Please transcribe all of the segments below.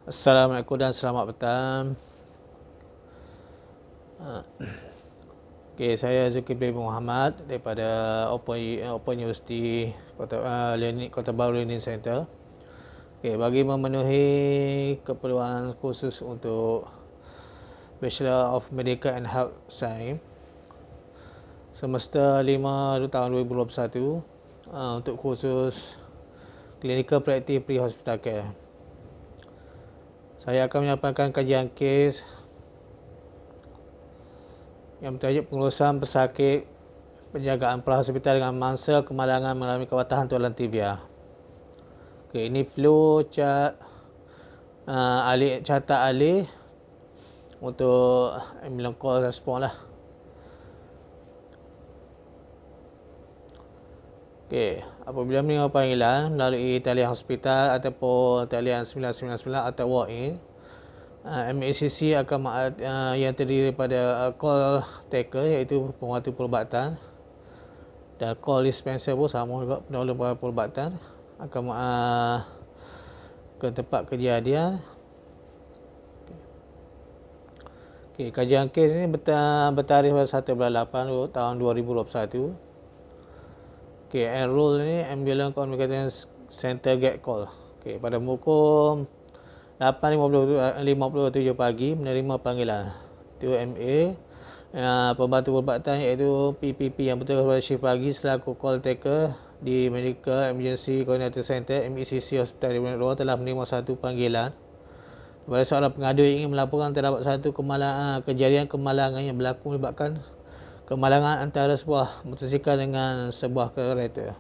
Assalamualaikum dan selamat petang. Okay, saya Zulkifli Muhammad daripada Open University Kota Baru Learning Center. Okay, bagi memenuhi keperluan khusus untuk Bachelor of Medical and Health Science semester 5 tahun 2021 untuk khusus Clinical Practice Pre-Hospital Care. Saya akan menyampaikan kajian kes yang bertajuk pengurusan pesakit penjagaan prahospital dengan mangsa kemalangan mengalami kepatahan tulang tibia. Okay, ini flow chart catat alih untuk ambulance call respon lah. Okay, apabila menerima panggilan melalui talian hospital ataupun talian 999 atau walk-in, MACC akan yang terdiri daripada call taker iaitu pembantu perubatan dan call dispenser pun sama juga, penolong perubatan akan ke tempat kejadian. Okay, kajian kes ini bertarikh pada 1 bulan 8 tahun 2021. Okay, enroll ni Ambulance Communication Center get call. Okay, pada pukul 8.57 pagi menerima panggilan TMA pembantu perubatan iaitu PPP yang bertugas pada shift pagi selaku call taker di Medical Emergency Coordinator Center MECC Hospital Unit 2 telah menerima satu panggilan kepada seorang pengadu yang ingin melaporkan terdapat satu kejadian kemalangan yang berlaku melibatkan kemalangan antara sebuah motosikal dengan sebuah kereta.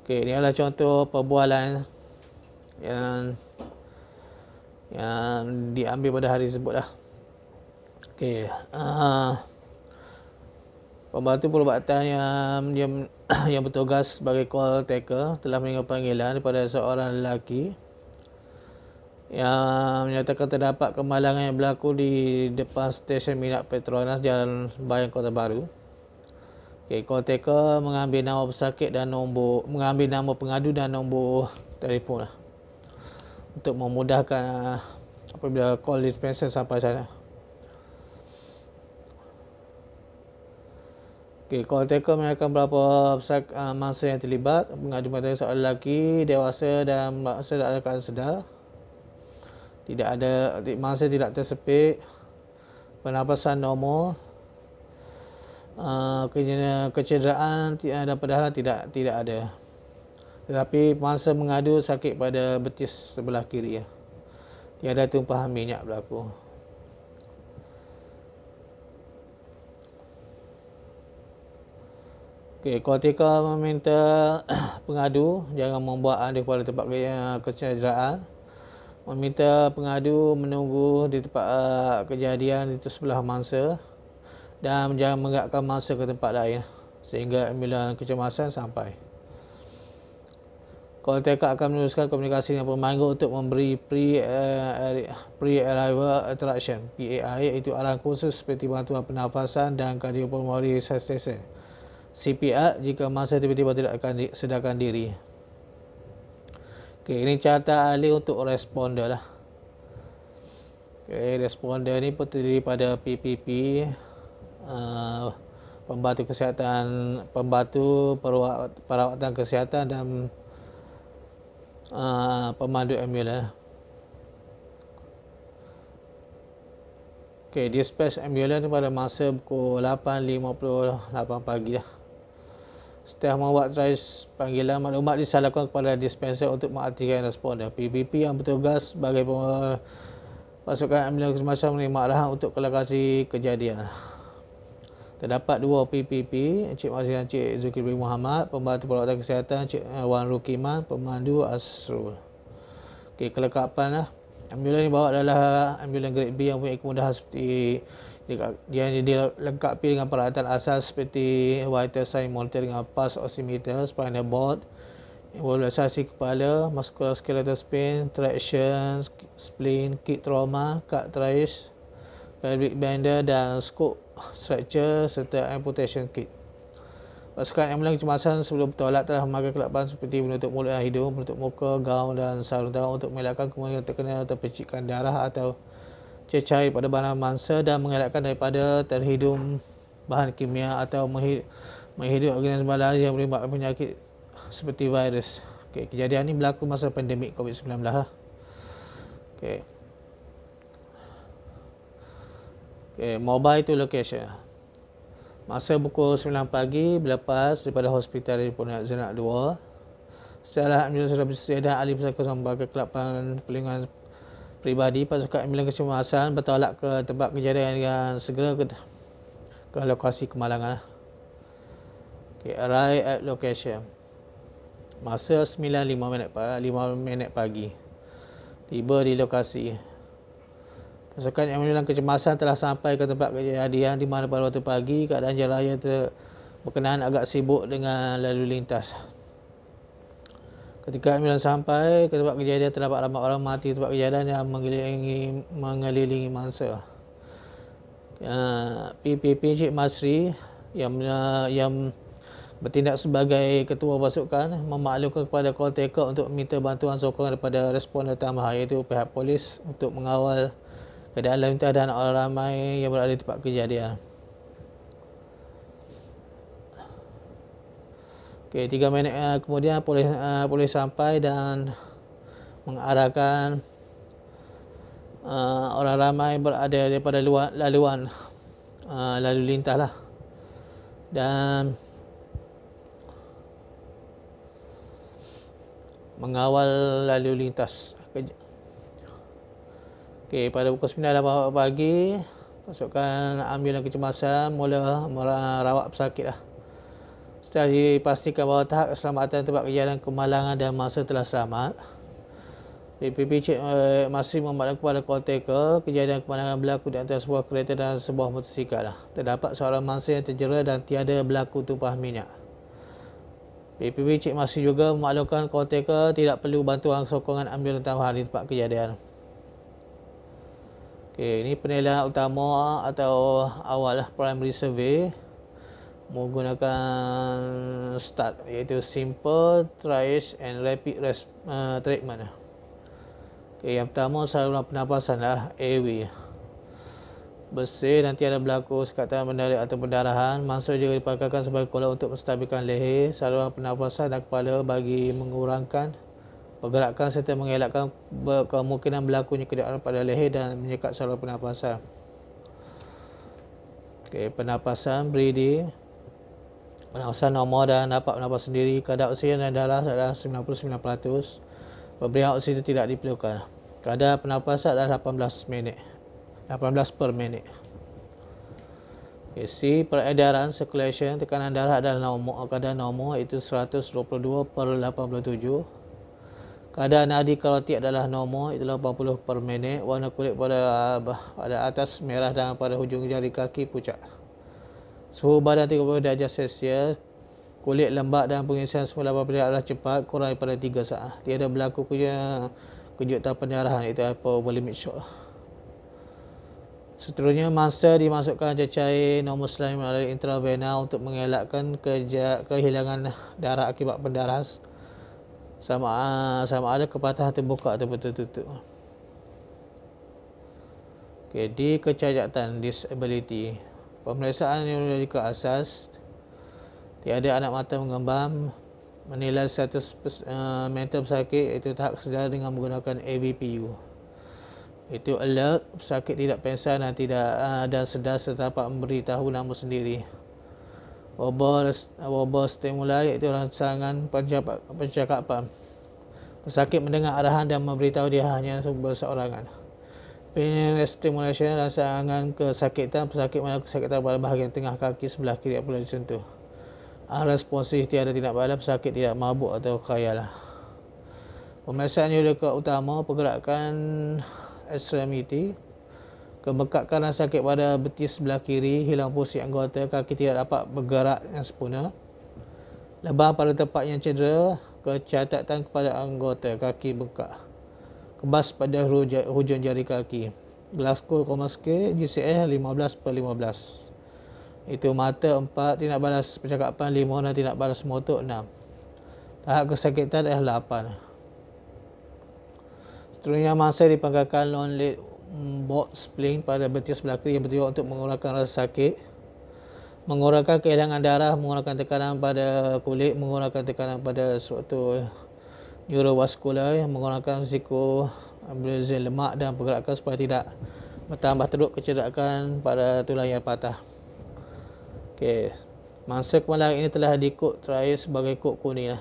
Okey, ini adalah contoh perbualan yang diambil pada hari tersebut lah. Okey, pembantu perubatan yang bertugas sebagai call taker telah menerima panggilan daripada seorang lelaki yang menyatakan terdapat kemalangan yang berlaku di depan stesen minyak Petronas Jalan Bayan Kota Baru. Okay, call taker mengambil nama pesakit dan mengambil nama pengadu dan nombor telefon lah, untuk memudahkan apabila call dispenser sampai sana. Okay, call taker menanyakan berapa mangsa yang terlibat. Pengadu mengatakan seorang lelaki dewasa dan mangsa dalam keadaan sedar. Mangsa tidak tersepit, pernafasan normal, kecederaan dan perdaharan tidak ada. Tetapi mangsa mengadu sakit pada betis sebelah kiri. Tiada tumpahan minyak berlaku. Okay, call taker meminta pengadu jangan membuat anda kepada tempat kecederaan. Meminta pengadu menunggu di tempat kejadian di sebelah mangsa dan jangan menggerakkan mangsa ke tempat lain sehingga ambulans kecemasan sampai. Call taker akan meneruskan komunikasi dengan pemanggul untuk memberi pre-arrival attraction PAI, iaitu arahan khusus seperti bantuan pernafasan dan cardiopulmonary resuscitation CPR jika mangsa tiba-tiba tidak akan sedarkan diri. Okay, ini catat alih untuk responder lah. Okay, responder ni terdiri pada PPP, pembantu perawatan kesihatan dan pemandu ambulans. Okay, dispatch ambulans pada masa pukul 8.58 pagi lah. Setelah membuat trace panggilan, maklumat disalurkan kepada dispenser untuk mengaktifkan responder. PPP yang bertugas sebagai pasukan ambulans semacam menerima arahan untuk ke lokasi kejadian. Terdapat dua PPP, Encik Mazli dan Encik Zulkifli Muhammad, pembantu perawatan kesihatan Encik Wan Rukiman, pemandu Asrul. Okey, kelengkapan lah. Ambulans dibawa adalah ambulans grade B yang mempunyai kemudahan seperti dia dilengkapi dengan peralatan asas seperti vital sign monitor dengan pulse oximeter, spinal board, embolisasi kepala, musculoskeletal spin, traction, spleen, kit trauma, cartridge, pelvic bender dan scope structure serta amputation kit. Pasukan ambulans kecemasan sebelum bertolak telah memakai kelapan seperti menutup mulut dan hidung, menutup muka, gaun dan sarung tangan untuk mengelakkan kemungkinan terkena atau percikan darah atau cecair pada barang mangsa dan mengelakkan daripada terhitung bahan kimia atau menghidup organisma lain yang menyebabkan penyakit seperti virus. Okay, kejadian ini berlaku masa pandemik COVID-19 lah. Okay. Okay, mobile to location. Masa pukul 9 pagi berlepas daripada hospital di Pontianak Zenak 2. Setelah ambulans sudah bersedia dan ahli pesakit membawa kelapan perlindungan peribadi, pasukan ambulans kecemasan bertolak ke tempat kejadian dengan segera ke lokasi kemalangan. Okay, arrive at location. Masa 9.05 minit pagi. Tiba di lokasi. Pasukan ambulans kecemasan telah sampai ke tempat kejadian di mana pada waktu pagi keadaan jalan raya berkenaan agak sibuk dengan lalu lintas. Ketika ambulans sampai ke tempat kejadian, terdapat ramai orang mati di tempat kejadian yang mengelilingi mangsa. PPP Cik Masri yang bertindak sebagai ketua pasukan memaklumkan kepada call taker untuk meminta bantuan sokongan daripada responden tambah, iaitu pihak polis untuk mengawal keadaan lalu lintas dan orang ramai yang berada di tempat kejadian. Okey, 3 minit kemudian polis sampai dan mengarahkan orang ramai berada daripada laluan lalu lintas lah, dan mengawal lalu lintas. Okey, pada pukul 9.08 pagi, pasukan ambulans kecemasan mula merawat pesakit lah. Setelah dipastikan bahawa tahap keselamatan tempat kejadian kemalangan dan mangsa telah selamat, PPP Cik Masri memaklumkan kepada call taker kejadian kemalangan berlaku di antara sebuah kereta dan sebuah motosikal lah. Terdapat seorang mangsa yang terjera dan tiada berlaku tumpahan minyak. PPP Cik Masri juga memaklumkan call taker tidak perlu bantuan sokongan ambulans tambahan di tempat kejadian. Okey, ini penilaian utama atau awal lah, primary survey menggunakan START, iaitu Simple, Triage and Rapid Treatment. Okay, yang pertama saluran pernafasan lah, airway. Bersih dan tiada berlaku sekatan menarik atau pendarahan. Mangsa juga dipakaikan sebagai kolok untuk menstabilkan leher, saluran pernafasan dan kepala bagi mengurangkan pergerakan serta mengelakkan kemungkinan berlakunya keadaan pada leher dan menyekat saluran pernafasan. Okay, pernafasan, breathing. Pernafasan normal dan dapat bernafas sendiri. Kadar oksigen dan darah adalah 99%. Pemberian oksigen tidak diperlukan. Kadar pernafasan adalah 18 per minit. Okay, C, peredaran, circulation. Tekanan darah adalah normal. Kadar normal iaitu 122 per 87. Kadar nadi karotik adalah normal, itu 80 per minit. Warna kulit pada atas merah dan pada hujung jari kaki pucat. Suhu badan 30 darjah Celsius. Kulit lembab dan pengisian semula adalah cepat, kurang daripada 3 saat. Tiada berlaku kejutan pendarahan, iaitu hypovolemic shock. Seterusnya, mangsa dimasukkan cecair normus lain melalui intravena untuk mengelakkan kehilangan darah akibat pendarahan, sama ada kepatahan terbuka atau tertutup. Okay, di kecacatan, disability. Pemeriksaan neurologikal asas. Tiada anak mata mengembang. Menilai status mental pesakit, iaitu tahap kesedaran dengan menggunakan AVPU. Itu alert, pesakit tidak pengsan dan sedar serta dapat memberitahu nama sendiri. Verbal stimuli, iaitu rangsangan percakapan. Pesakit mendengar arahan dan memberitahu dia hanya berseorangan. Penilaian stimulation, rangsangan kesakitan. Pesakit mengalami kesakitan pada bahagian tengah kaki sebelah kiri apabila disentuh. Responsif, tiada tindak balas, pesakit tidak mabuk atau khayal. Pemeriksaan neurologikal utama, pergerakan ekstremiti. Kebekakan dan sakit pada betis sebelah kiri, hilang fungsi anggota, kaki tidak dapat bergerak yang sempurna. Lebam pada tempat yang cedera, kecacatan kepada anggota, kaki bengkak. Kebas pada hujung jari kaki. Glasgow Coma Scale, GCS 15/15. Itu mata 4, tindak balas percakapan 5 dan tindak balas motor 6. Tahap kesakitan adalah 8. Seterusnya mangsa dipangkalkan non-lead bolt spling pada betis sebelah kiri yang bertujuan untuk mengurangkan rasa sakit, mengurangkan kehilangan darah, mengurangkan tekanan pada kulit, mengurangkan tekanan pada struktur neurovaskular, mengurangkan risiko embolisme lemak dan pergerakan supaya tidak bertambah teruk kecederaan pada tulang yang patah. Okey, mangsa kemalangan ini telah dikod terakhir sebagai kod kuning.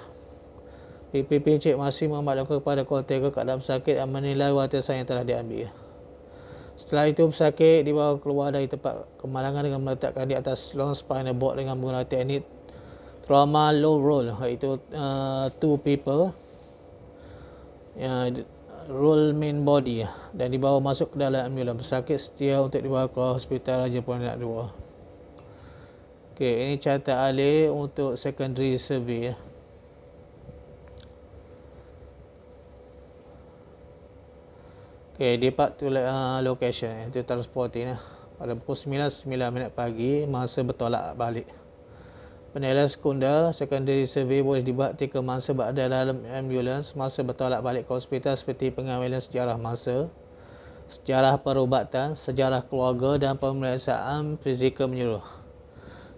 PPP Encik masih memaklumkan kepada caretaker keadaan pesakit dan menilai warisan yang telah diambil. Setelah itu pesakit dibawa keluar dari tempat kemalangan dengan meletakkan di atas long spinal board dengan menggunakan teknik trauma low roll, iaitu 2 people roll main body dan dibawa masuk ke dalam ambulans. Pesakit setia untuk dibawa ke Hospital Raja Perak 2. Okey, ini carta alih untuk secondary survey. Okey, depart to location, itu transporting pada pukul 9.09 pagi, mangsa bertolak balik. Penilaian sekunder secondary survey boleh dibuat ketika mangsa berada dalam ambulans, mangsa bertolak balik ke hospital seperti pengambilan sejarah mangsa, sejarah perubatan, sejarah keluarga dan pemeriksaan fizikal menyeluruh.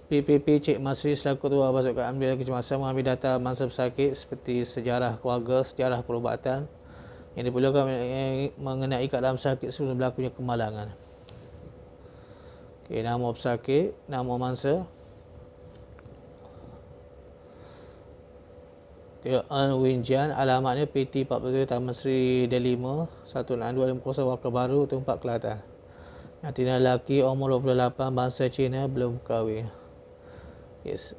PPP Cik Masri selaku ketua pasukan ambulans kecemasan mengambil data mangsa pesakit seperti sejarah keluarga, sejarah perubatan yang diperlukan mengenai keadaan pesakit sebelum berlakunya kemalangan. Okey, nama pesakit, nama mangsa. Teo Eun Win Jian, alamatnya PT 47 Taman Sri Delima 16250 Waka Baru, Tumpak Kelantan. Jantina lelaki, umur 28, bangsa Cina, belum kahwin. Yes.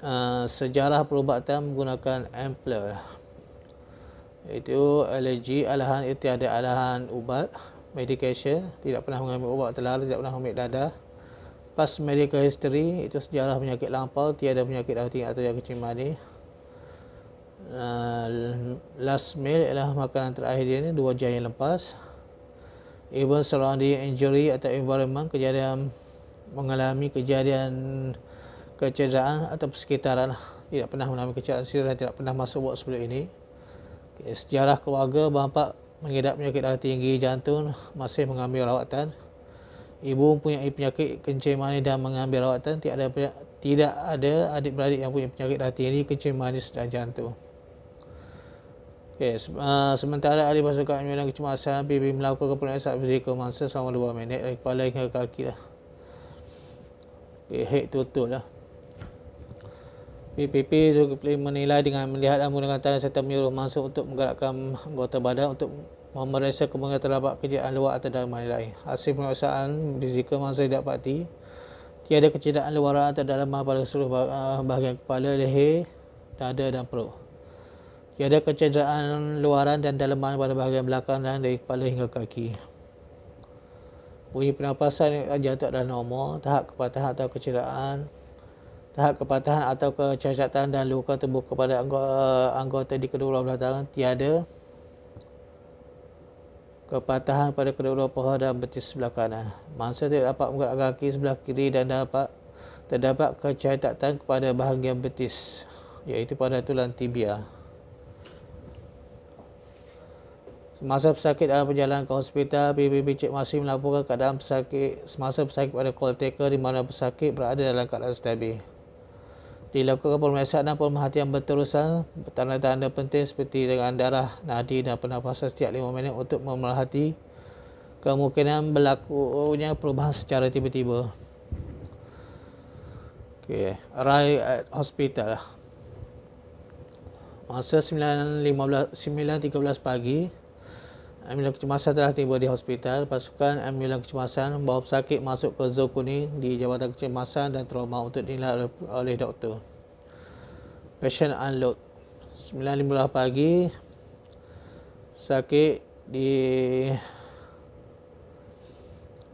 Sejarah perubatan menggunakan Ampler, iaitu alergi, alahan tiada alahan ubat, medication, tidak pernah mengambil ubat terlarang, tidak pernah ambil dadah. Past medical history, itu sejarah penyakit lampau, tiada penyakit darah tinggi atau yang kencing manis. Last meal ialah makanan terakhir dia ni 2 jam yang lepas. Even surrounding injury atau environment, kejadian mengalami kejadian kecederaan atau persekitaran, tidak pernah mengalami kecederaan serius dan tidak pernah masuk ward sebelum ini. Sejarah keluarga, bapa mengidap penyakit darah tinggi, jantung, masih mengambil rawatan. Ibu mempunyai penyakit kencing manis dan mengambil rawatan. Tidak ada adik-beradik yang punya penyakit darah tinggi, kencing manis dan jantung. Okay, sementara ahli pasukan ambulans kecemasan PB melakukan pemeriksaan fizikal mangsa selama 2 minit dari kepala hingga kaki lah. Okay, head to toe lah. PPP juga menilai dengan melihat dan menggunakan tangan serta menyuruh mangsa untuk menggerakkan anggota badan untuk memeriksa kemungkinan terdapat kejadian luar atau dalam lain. Hasil pemeriksaan fizikal mangsa didapati tiada kecederaan luaran atau dalaman pada seluruh bahagian kepala, leher, dada dan perut. Tiada kecederaan luaran dan dalaman pada bahagian belakang dan dari kepala hingga kaki. Bunyi pernafasan jantung adalah normal. Tahap kepatahan atau kecederaan, tahap kepatahan atau kecacatan dan luka terbuka pada anggota di kedua belah tangan, tiada. Kepatahan pada kedua paha dan betis sebelah kanan. Mangsa tidak dapat menggerakkan kaki sebelah kiri dan terdapat kecacatan pada bahagian betis, iaitu pada tulang tibia. Semasa pesakit dalam perjalanan ke hospital, PPP Cik masih melaporkan keadaan pesakit semasa pesakit pada call taker di mana pesakit berada dalam keadaan stabil. Dilakukan pemeriksaan dan pemerhatian berterusan tanda-tanda penting seperti dengan darah, nadi dan pernafasan setiap 5 minit untuk memerhati kemungkinan berlakunya perubahan secara tiba-tiba. Okay, arrive at hospital. Masa 9.13 pagi, ambulans kecemasan telah tiba di hospital. Pasukan ambulans kecemasan membawa pesakit masuk ke zon kuning di Jabatan Kecemasan dan Trauma untuk dinilai oleh doktor. Patient unload. 9.15 pagi, pesakit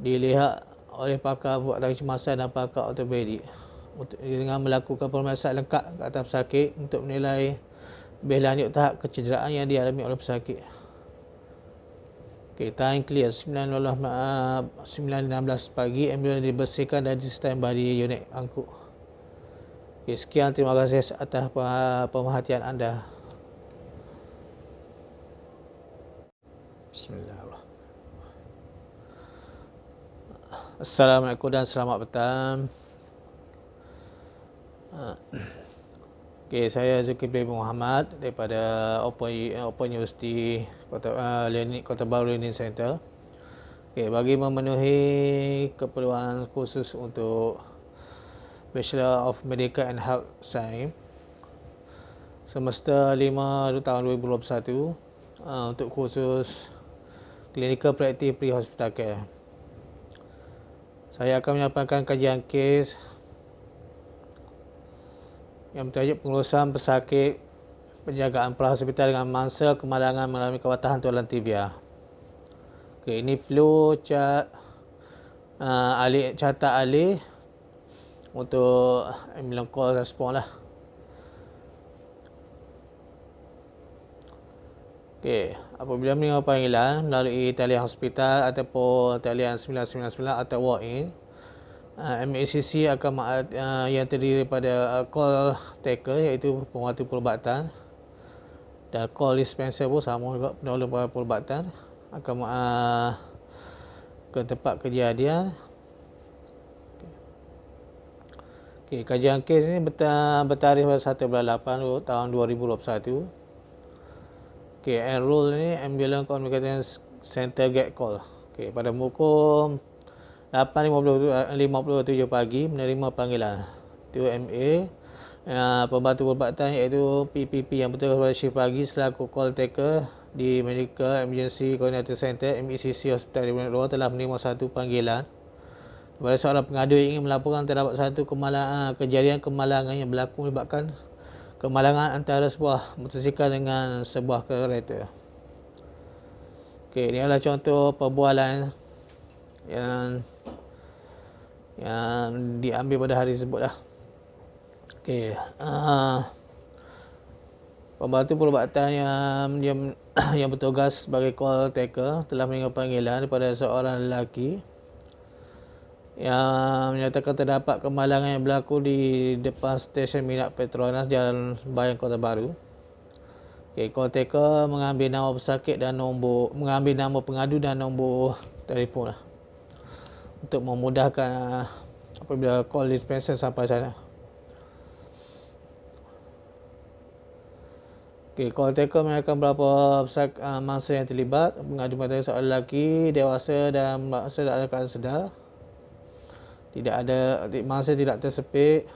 dilihat oleh pakar buatan kecemasan dan pakar ortopedik dengan melakukan pemeriksaan lengkap ke atas pesakit untuk menilai lebih lanjut tahap kecederaan yang dialami oleh pesakit. Okay, time clear 9.16 pagi, ambulans dibersihkan dan di standby di unit angkut. Okay, sekian, terima kasih atas pemerhatian anda. Bismillahirrahmanirrahim. Assalamualaikum dan selamat petang. Okay, saya Zulkifli Muhammad daripada Open University Kota Baru Learning Center. Okay, bagi memenuhi keperluan khusus untuk Bachelor of Medical and Health Science semester 5 tahun 2021 untuk khusus Clinical Practice Pre-Hospital Care. Saya akan menyampaikan kajian kes yang bertajuk pengurusan pesakit penjagaan prahospital dengan mangsa kemalangan mengalami kepatahan tulang tibia. Okay, ini flow chart carta alih untuk ambulance call respon lah. Okay, apabila menerima panggilan melalui talian hospital ataupun talian 999 atau walk-in, MACC akan yang terdiri daripada call taker iaitu pembantu perubatan, dan call dispenser pun sama juga, penolong perubatan akan ke tempat kejadian. Okay, kajian kes ini bertarikh pada 1 bulan 8 tahun 2021. Okay, enroll ni Ambulance Communication Center Get Call. Okay, pada pukul 8.57 pagi menerima panggilan. Itu MA, pembantu perubatan iaitu PPP yang bertugas pada shift pagi selaku call taker di Medical Emergency Coordinator Center MECC Hospital di Bunit 2 telah menerima satu panggilan kepada seorang pengadu yang ingin melaporkan terdapat satu kejadian kemalangan yang berlaku melibatkan kemalangan antara sebuah motosikal dengan sebuah kereta. Okey, ini adalah contoh perbualan yang diambil pada hari tersebut lah. Okey, pembantu perubatan yang bertugas sebagai call taker telah menerima panggilan daripada seorang lelaki yang menyatakan terdapat kemalangan yang berlaku di depan stesen minyak Petronas Jalan Bayan Kota Baru. Okay, call taker mengambil nama pesakit dan mengambil nama pengadu dan nombor telefon lah, untuk memudahkan apabila call dispenser sampai sana. Okay, call taker menyatakan berapa mangsa yang terlibat. Pengadu mengatakan seorang lelaki dewasa dan mangsa dalam keadaan sedar. Mangsa tidak tersepit,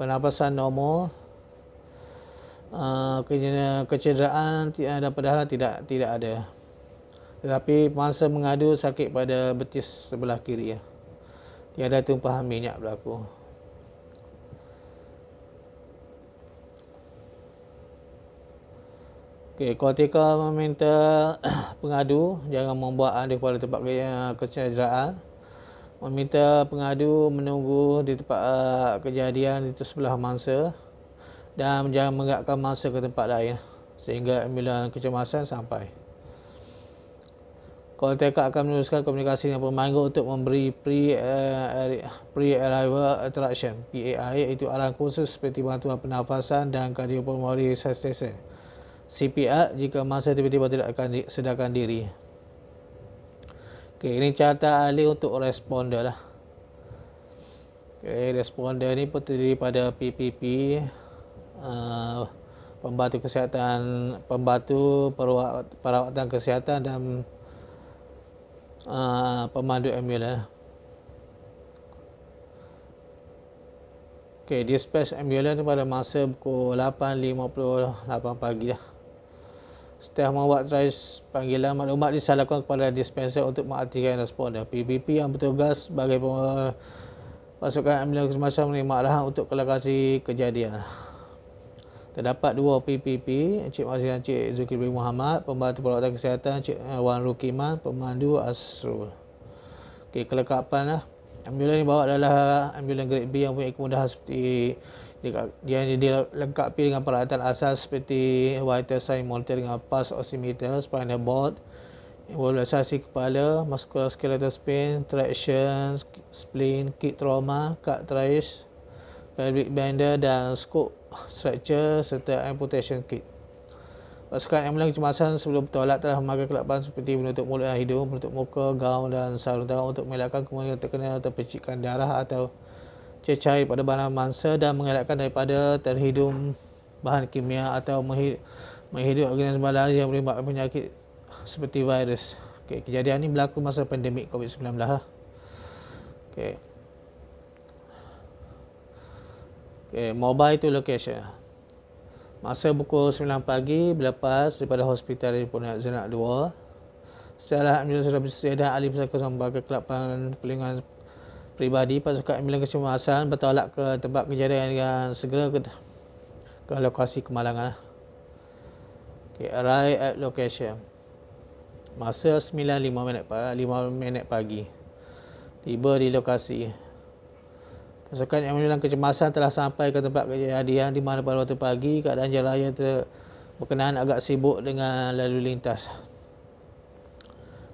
pernafasan normal, kecederaan dan perdarahan tidak ada. Tetapi mangsa mengadu sakit pada betis sebelah kiri. Tiada tumpahan minyak berlaku. Okay, call taker meminta pengadu jangan membuat anda kepada tempat kecederaan. Meminta pengadu menunggu di tempat kejadian di sebelah mangsa dan jangan menggerakkan mangsa ke tempat lain sehingga ambulans kecemasan sampai. Call taker akan meneruskan komunikasi dengan pemanggul untuk memberi pre-arrival attraction PAI, iaitu arahan khusus seperti bantuan pernafasan dan cardiopulmonary resuscitation CPR jika mangsa tiba-tiba tidak akan sedarkan diri. Okay, ini carta alih untuk responder lah. Okay, responder ni pun terdiri pada PPP, pembantu kesihatan, pembantu perawatan kesihatan dan pemandu ambulans. Okay, dispatch ambulans pada masa pukul 8.58 pagi lah. Setelah membuat trace panggilan, maklumat disalurkan kepada dispenser untuk mengaktifkan responden. PBP yang bertugas sebagai pasukan ambulans semasa menerima arahan untuk ke lokasi kejadian. Terdapat dua PPP, Encik Mazli dan Encik Zulkifli Muhammad, pembantu perawatan kesihatan Encik Wan Rukiman, pemandu Asrul. Okey, kelengkapan lah. Ambulans dibawa adalah ambulans grade B yang mempunyai kemudahan seperti dia dilengkapi dengan peralatan asas seperti vital sign monitor dengan pulse oximeter, spinal board, embolisasi kepala, musculoskeletal spine, traction, spleen, kit trauma, cartridge, fabric bender dan scope structure serta amputation kit. Pasukan ambulans kecemasan sebelum bertolak telah memakai kelakban seperti menutup mulut dan hidung, menutup muka, gaun dan sarung tangan untuk mengelakkan kemungkinan terkena atau percikan darah atau cecair pada barang mangsa dan mengelakkan daripada terhitung bahan kimia atau menghidup organisma lain yang menyebabkan penyakit seperti virus. Okay, kejadian ini berlaku masa pandemik COVID-19 lah. Okay. Okay, mobile to location. Masa pukul 9 pagi berlepas daripada hospital di Pontianak Zenak 2. Setelah ambulans sudah bersedia dan ahli pesakit membawa kelakpan perlindungan peribadi, pasukan ambulans kecemasan bertolak ke tempat kejadian dengan segera ke lokasi kemalangan. Okay, arrive at location. Masa 9.05 pagi. Tiba di lokasi. Pasukan ambulans kecemasan telah sampai ke tempat kejadian di mana pada waktu pagi keadaan jalan raya berkenaan agak sibuk dengan lalu lintas.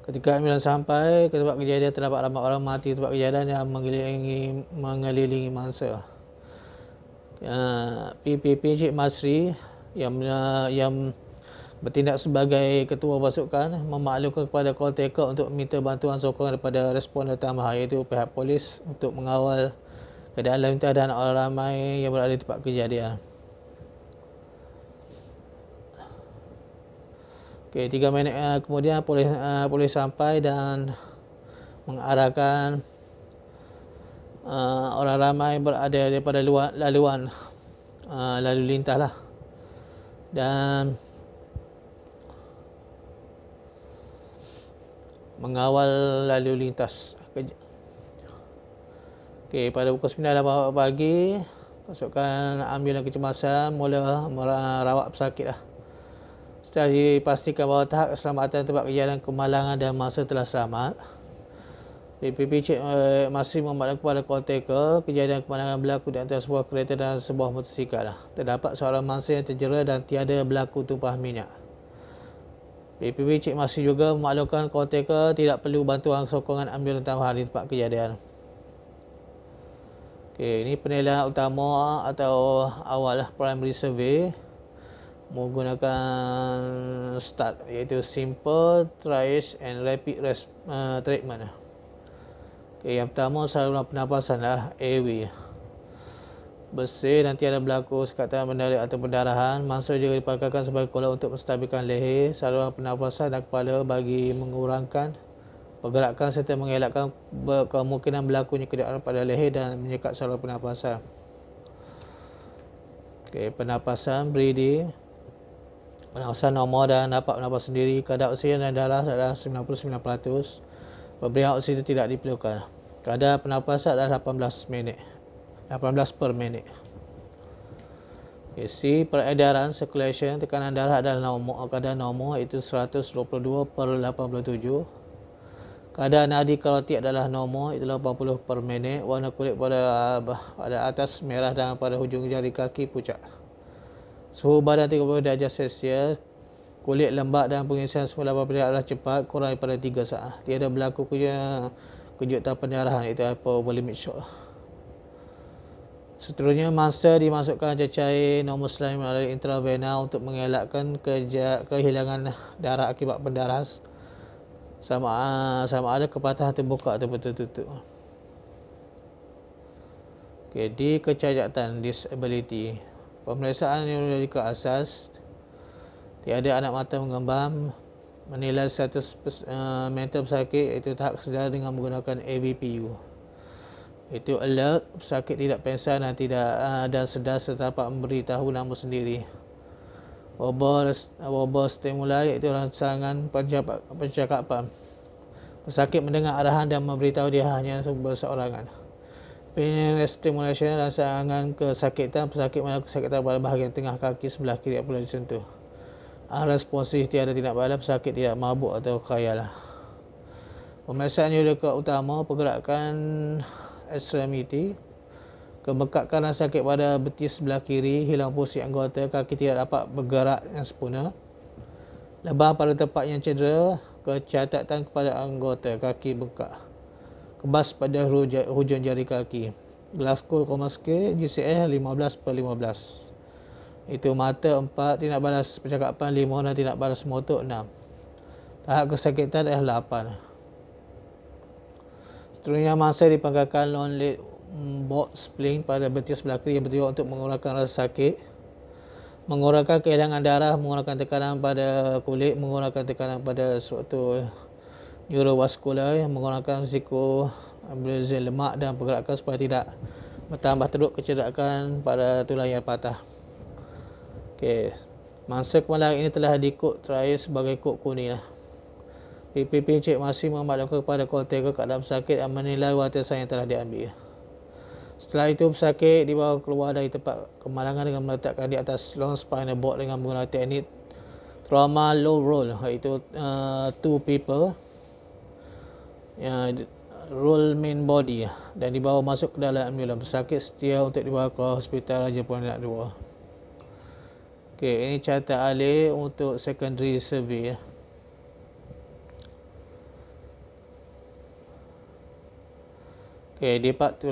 Ketika ambulans sampai ke tempat kejadian terdapat ramai orang mati di tempat kejadian yang mengelilingi mangsa. PPP Cik Masri yang bertindak sebagai ketua pasukan memaklumkan kepada call taker untuk meminta bantuan sokongan daripada responden utama iaitu pihak polis untuk mengawal keadaan lalu lintas dan orang ramai yang berada di tempat kejadian. Okey, 3 minit kemudian polis sampai dan mengarahkan orang ramai berada daripada laluan lalu lintas lah. Dan mengawal lalu lintas. Okey, pada pukul 9.08 pagi, pasukan ambulans kecemasan mula merawat pesakit lah. Setelah dipastikan bahawa tahap keselamatan tempat kejadian kemalangan dan mangsa telah selamat, PPP Cik masih memaklumkan kepada call taker kejadian kemalangan berlaku di antara sebuah kereta dan sebuah motosikal lah. Terdapat seorang mangsa yang terjera dan tiada berlaku tumpahan minyak. PPP Cik masih juga memaklumkan call taker tidak perlu bantuan sokongan ambulans tambahan di tempat kejadian. Okey, ini penilaian utama atau awal lah, primary survey menggunakan START iaitu Simple, Triage and Rapid Treatment. Okey, yang pertama saluran pernafasan lah, airway. Bersih dan tiada berlaku sekatan menarik atau pendarahan. Mangsa juga dipakaikan sebagai kolak untuk menstabilkan leher, saluran pernafasan dan kepala bagi mengurangkan pergerakan serta mengelakkan kemungkinan berlakunya keadaan pada leher dan menyekat saluran pernafasan. Okey, pernafasan, breathing. Pernafasan normal dan dapat bernafas sendiri. Kadar oksigen dan darah adalah 99%. Pemberian oksigen tidak diperlukan. Kadar pernafasan adalah 18 per minit. Okay, C. Peredaran, circulation, tekanan darah adalah normal, kadar normal iaitu 122 per 87. Kadar nadi karotid adalah normal iaitu 80 per minit. Warna kulit pada atas merah dan pada hujung jari kaki pucat. Suhu badan 30 darjah Celsius. Kulit lembab dan pengisian semula apabila adalah cepat kurang daripada 3 saat. Tiada berlaku kejutan pendarahan iaitu hypovolemic shock. Seterusnya, mangsa dimasukkan cecair normoslamin melalui intravena untuk mengelakkan kehilangan darah akibat pendarahan sama ada kepatahan terbuka atau tertutup. Okay, di kecacatan, disability. Pemeriksaan neurological asas. Tiada anak mata mengembang. Menilai status mental pesakit iaitu tahap kesedaran dengan menggunakan ABPU. Itu alert, pesakit tidak pengsan dan sedar serta dapat memberitahu nama sendiri. Verbal stimuli iaitu rangsangan percakapan. Pesakit mendengar arahan dan memberitahu dia hanya berseorangan. Penilaian stimulation, rangsangan kesakitan. Pesakit mengalami kesakitan pada bahagian tengah kaki sebelah kiri apabila disentuh. Responsif, tiada tindak balas, pesakit tidak mabuk atau khayal. Pemeriksaan neurologikal utama, pergerakan ekstremiti. Kebekakan dan sakit pada betis sebelah kiri, hilang fungsi anggota, kaki tidak dapat bergerak yang sempurna. Lebam pada tempat yang cedera, kecacatan kepada anggota, kaki bengkak. Kebas pada hujung jari kaki. Glasgow Common Scale GCS 15/15. Itu mata 4, tindak balas percakapan 5 dan tindak balas motor 6. Tahap kesakitan adalah 8. Seterusnya mangsa dipangkalkan non-lead bolt spling pada betis sebelah kiri yang bertujuan untuk mengurangkan rasa sakit, mengurangkan kehilangan darah, mengurangkan tekanan pada kulit, mengurangkan tekanan pada struktur neurovaskular, mengurangkan risiko embolisme lemak dan pergerakan supaya tidak bertambah teruk kecederaan pada tulang yang patah. Okey, mangsa kemalangan ini telah dikod terakhir sebagai kod kuning lah. PPP Encik masih memaklumkan kepada call taker keadaan pesakit dan menilai warisan yang telah diambil. Setelah itu pesakit dibawa keluar dari tempat kemalangan dengan meletakkan di atas long spinal board dengan menggunakan teknik trauma low roll, iaitu two people roll main body dan dibawa masuk ke dalam ambulans. Pesakit setia untuk dibawa ke hospital Raja Perak 2. Okey, ini carta alih untuk secondary survey. Okey, depart to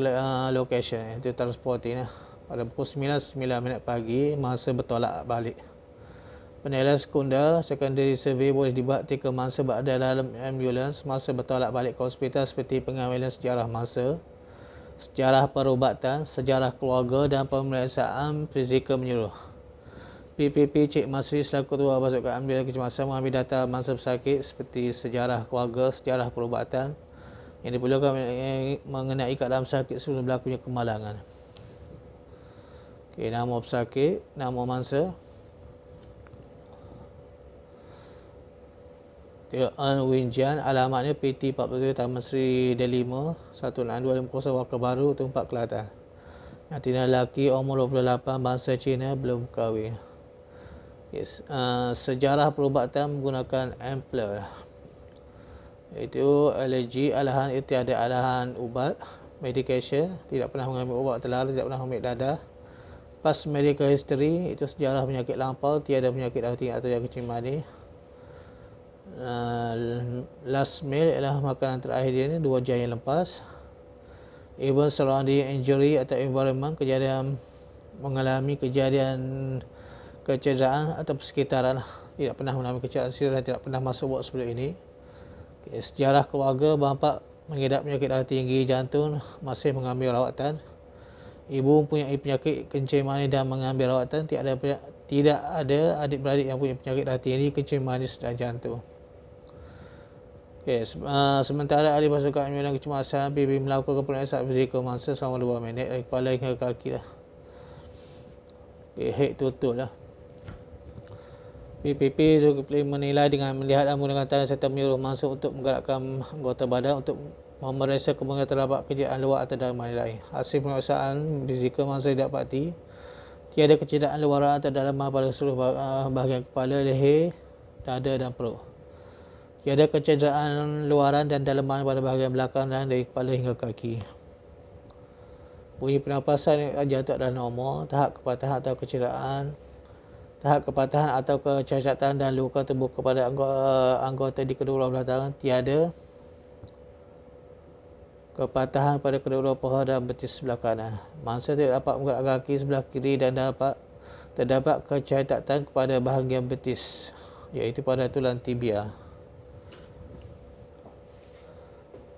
location, itu transporting pada pukul 9:09 pagi, masa bertolak balik. Penilaian sekunder secondary survey boleh dibuat ketika mangsa berada dalam ambulans, masa bertolak balik ke hospital seperti pengambilan sejarah mangsa, sejarah perubatan, sejarah keluarga dan pemeriksaan fizikal menyeluruh. PPP Cik Masri selaku ketua pasukan ambulans kecemasan mengambil data mangsa pesakit seperti sejarah keluarga, sejarah perubatan yang diperlukan mengenai keadaan pesakit sebelum berlakunya kemalangan. Okey, nama pesakit, nama mangsa. Teo Winjian, alamatnya PT 47 Taman Sri Delima 16250 Waka Baru, Tumpak Kelantan. Jantina lelaki, umur 28, bangsa Cina, belum kahwin. Yes. Sejarah perubatan menggunakan Ampler, iaitu alergi, alahan tiada alahan ubat, medication, tidak pernah mengambil ubat terlarang, tidak pernah ambil dadah. Past medical history, itu sejarah penyakit lampau, tiada penyakit darah tinggi atau yang kencing manis. Last meal ialah makanan terakhir dia ni 2 jam yang lepas. Even surrounding injury atau environment, kejadian mengalami kejadian kecederaan atau persekitaran, tidak pernah mengalami kecederaan serius dan tidak pernah masuk ward sebelum ini. Sejarah keluarga, bapa mengidap penyakit darah tinggi, jantung, masih mengambil rawatan. Ibu mempunyai penyakit kencing manis dan mengambil rawatan. Tidak ada adik-beradik yang punya penyakit darah tinggi, kencing manis dan jantung. Okay, sementara ahli pasukan ambulans kecemasan PB melakukan pemeriksaan fizikal mangsa selama 2 minit dari kepala hingga kaki lah. Okay, head to toe lah. PPP Zulkifli menilai dengan melihat dan menggunakan tangan serta menyuruh mangsa untuk menggerakkan anggota badan untuk memeriksa kemungkinan terdapat kecederaan luar atau dalam lain. Hasil pemeriksaan fizikal mangsa didapati tiada kecederaan luaran atau dalaman pada seluruh bahagian kepala, leher, dada dan perut. Tiada kecederaan luaran dan dalaman pada bahagian belakang dan dari kepala hingga kaki. Bunyi pernafasan jantung adalah normal. Tahap kepatahan atau kecederaan, tahap kepatahan atau kecacatan dan luka terbuka pada anggota di kedua belah tangan, tiada. Kepatahan pada kedua paha dan betis sebelah kanan. Mangsa tidak dapat menggerakkan kaki sebelah kiri dan terdapat kecacatan pada bahagian betis, iaitu pada tulang tibia.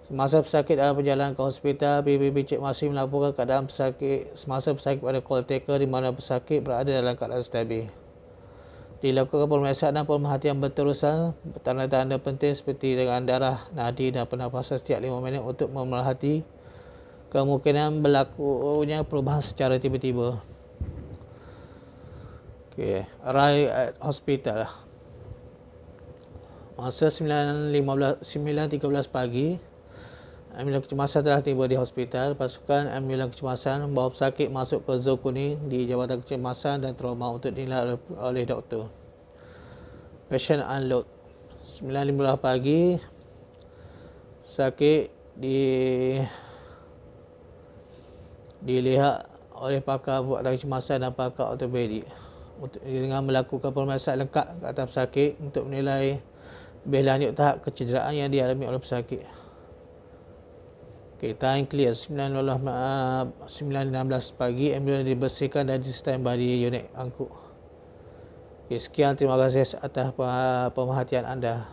Semasa pesakit dalam perjalanan ke hospital, PPP Cik masih melaporkan keadaan pesakit semasa pesakit pada call taker di mana pesakit berada dalam keadaan stabil. Dilakukan pemeriksaan dan pemerhatian berterusan, tanda-tanda penting seperti dengan darah, nadi dan pernafasan setiap 5 minit untuk memerhati kemungkinan berlakunya perubahan secara tiba-tiba. Okay, arrive at hospital. Masa 9.13 pagi, ambulans kecemasan telah tiba di hospital. Pasukan ambulans kecemasan membawa pesakit masuk ke zon kuning di Jabatan Kecemasan dan Trauma untuk dinilai oleh doktor. Patient unload. 9.15 pagi, pesakit dilihat oleh pakar buatan kecemasan dan pakar ortopedik dengan melakukan pemeriksaan lengkap ke atas pesakit untuk menilai lebih lanjut tahap kecederaan yang dialami oleh pesakit. Okay, time clear 9.16 pagi. Ambulans dibersihkan dan di standby di unit angkut. Okay, sekian, terima kasih atas pemerhatian anda.